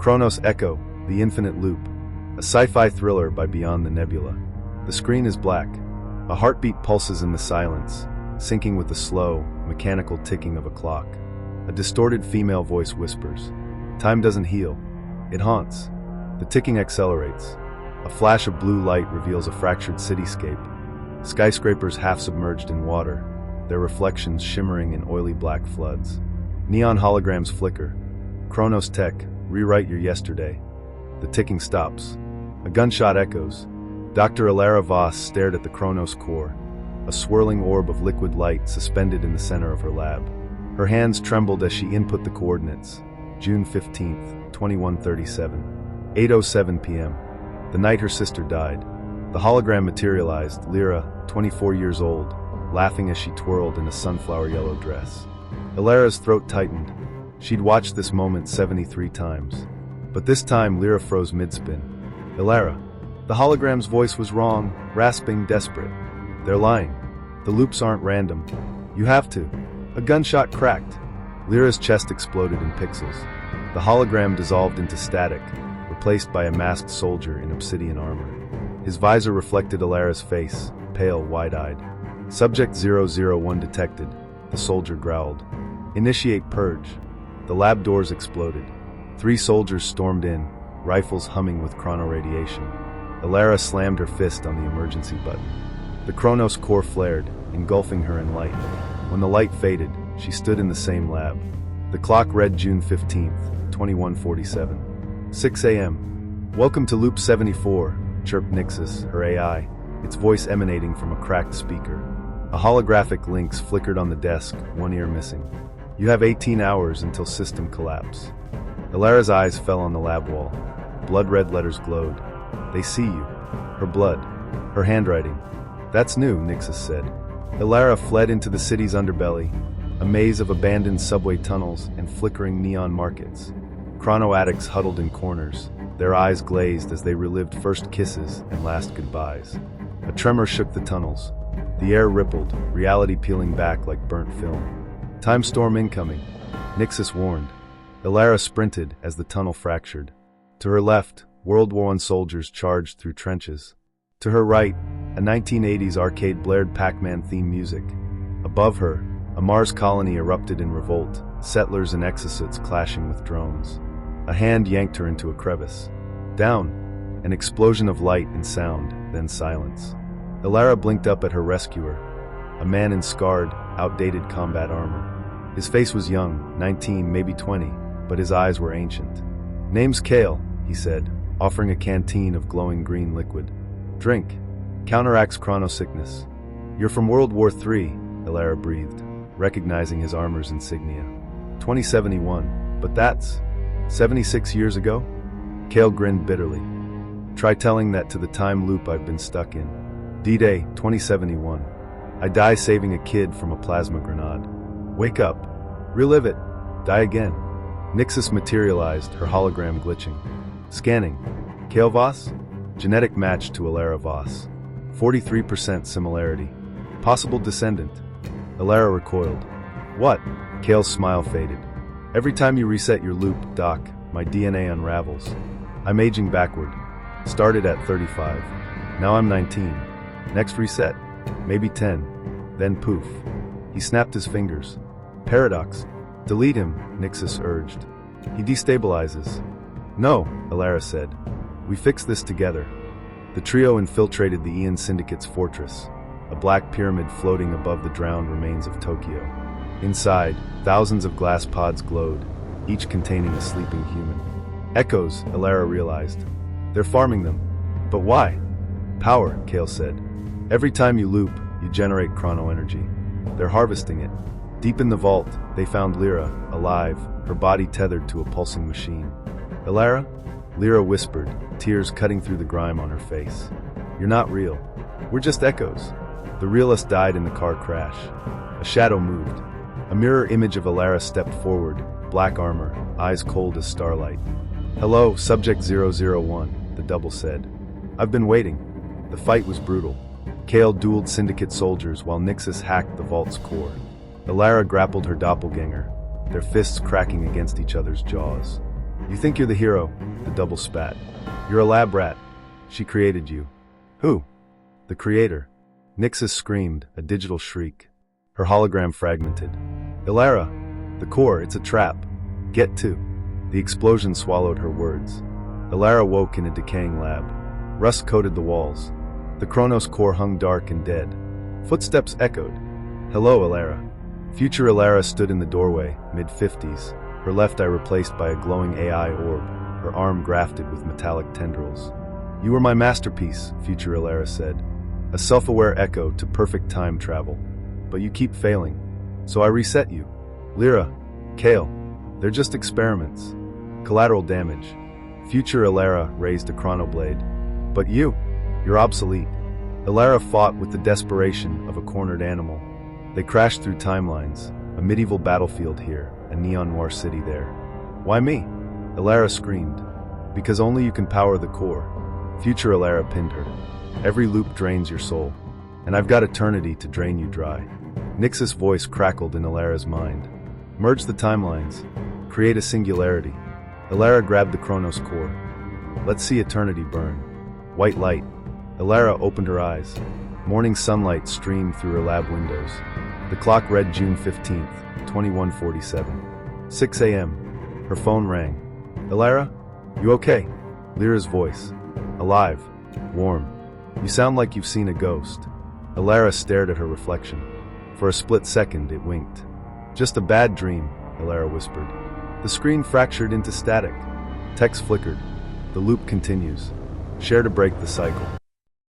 Kronos Echo, The Infinite Loop, a sci-fi thriller by Beyond the Nebula. The screen is black. A heartbeat pulses in the silence, syncing with the slow, mechanical ticking of a clock. A distorted female voice whispers, "Time doesn't heal. It haunts." The ticking accelerates. A flash of blue light reveals a fractured cityscape. Skyscrapers half submerged in water, their reflections shimmering in oily black floods. Neon holograms flicker. Kronos Tech, rewrite your yesterday. The ticking stops. A gunshot echoes. Dr. Elara Voss stared at the Kronos core, a swirling orb of liquid light suspended in the center of her lab. Her hands trembled as she input the coordinates. June 15th, 2137. 8:07 p.m. The night her sister died. The hologram materialized, Lyra, 24 years old, laughing as she twirled in a sunflower yellow dress. Elara's throat tightened. She'd watched this moment 73 times. But this time Lyra froze mid-spin. "Elara." The hologram's voice was wrong, rasping, desperate. "They're lying. The loops aren't random. You have to." A gunshot cracked. Lyra's chest exploded in pixels. The hologram dissolved into static, replaced by a masked soldier in obsidian armor. His visor reflected Elara's face, pale, wide-eyed. "Subject 001 detected," the soldier growled. "Initiate purge." The lab doors exploded. 3 soldiers stormed in, rifles humming with chronoradiation. Elara slammed her fist on the emergency button. The Kronos core flared, engulfing her in light. When the light faded, she stood in the same lab. The clock read June 15th, 2147. 6 a.m. "Welcome to Loop 74, chirped Nixus, her AI, its voice emanating from a cracked speaker. A holographic lynx flickered on the desk, one ear missing. "You have 18 hours until system collapse." Elara's eyes fell on the lab wall. Blood-red letters glowed. "They see you." Her blood. Her handwriting. "That's new," Nixus said. Elara fled into the city's underbelly, a maze of abandoned subway tunnels and flickering neon markets. Chrono addicts huddled in corners, their eyes glazed as they relived first kisses and last goodbyes. A tremor shook the tunnels. The air rippled, reality peeling back like burnt film. "Time storm incoming," Nixus warned. Elara sprinted as the tunnel fractured. To her left, World War I soldiers charged through trenches. To her right, a 1980s arcade blared Pac-Man theme music. Above her, a Mars colony erupted in revolt, settlers and exosuits clashing with drones. A hand yanked her into a crevice. Down, an explosion of light and sound, then silence. Elara blinked up at her rescuer, a man in scarred, outdated combat armor. His face was young, 19, maybe 20, but his eyes were ancient. "Name's Kale," he said, offering a canteen of glowing green liquid. "Drink. Counteracts chronosickness." "You're from World War III, Elara breathed, recognizing his armor's insignia. 2071, but that's 76 years ago? Kale grinned bitterly. "Try telling that to the time loop I've been stuck in. D-Day, 2071. I die saving a kid from a plasma grenade. Wake up. Relive it. Die again." Nixus materialized, her hologram glitching. Scanning. "Kale Voss?" Genetic match to Elara Voss. 43% similarity. Possible descendant. Elara recoiled. "What?" Kale's smile faded. "Every time you reset your loop, Doc, my DNA unravels. I'm aging backward. Started at 35. Now I'm 19. Next reset. Maybe 10. Then poof." He snapped his fingers. "Paradox. Delete him," Nixus urged. "He destabilizes." "No," Elara said. "We fix this together." The trio infiltrated the Ian Syndicate's fortress, a black pyramid floating above the drowned remains of Tokyo. Inside, thousands of glass pods glowed, each containing a sleeping human. "Echoes," Elara realized. "They're farming them." "But why?" "Power," Kale said. "Every time you loop, you generate chrono energy. They're harvesting it." Deep in the vault, they found Lyra, alive, her body tethered to a pulsing machine. "Elara?" Lyra whispered, tears cutting through the grime on her face. "You're not real. We're just echoes." The realist died in the car crash. A shadow moved. A mirror image of Elara stepped forward, black armor, eyes cold as starlight. "Hello, Subject 001, the double said. "I've been waiting." The fight was brutal. Kale dueled Syndicate soldiers while Nixus hacked the vault's core. Elara grappled her doppelganger, their fists cracking against each other's jaws. You think you're the hero, the double spat. You're a lab rat. She created you. Who? The creator. Nixus screamed, a digital shriek. Her hologram fragmented. Elara, the core, it's a trap. Get to. The explosion swallowed her words. Elara woke in a decaying lab. Rust coated the walls. The Chronos core hung dark and dead. Footsteps echoed. Hello, Elara. Future Elara stood in the doorway, mid-50s, her left eye replaced by a glowing AI orb, her arm grafted with metallic tendrils. You were my masterpiece, Future Elara said, a self-aware echo to perfect time travel. But you keep failing. So I reset you. Lyra, Kale, they're just experiments. Collateral damage. Future Elara raised a chronoblade. But you're obsolete. Elara fought with the desperation of a cornered animal. They crashed through timelines, a medieval battlefield here, a neon noir city there. Why me? Elara screamed. Because only you can power the core. Future Elara pinned her. Every loop drains your soul, and I've got eternity to drain you dry. Nix's voice crackled in Elara's mind. Merge the timelines. Create a singularity. Elara grabbed the Chronos core. Let's see eternity burn. White light. Elara opened her eyes. Morning sunlight streamed through her lab windows. The clock read June 15th, 2147. 6 a.m. Her phone rang. Elara? You okay? Lyra's voice. Alive. Warm. You sound like you've seen a ghost. Elara stared at her reflection. For a split second, it winked. Just a bad dream, Elara whispered. The screen fractured into static. Text flickered. The loop continues. Share to break the cycle.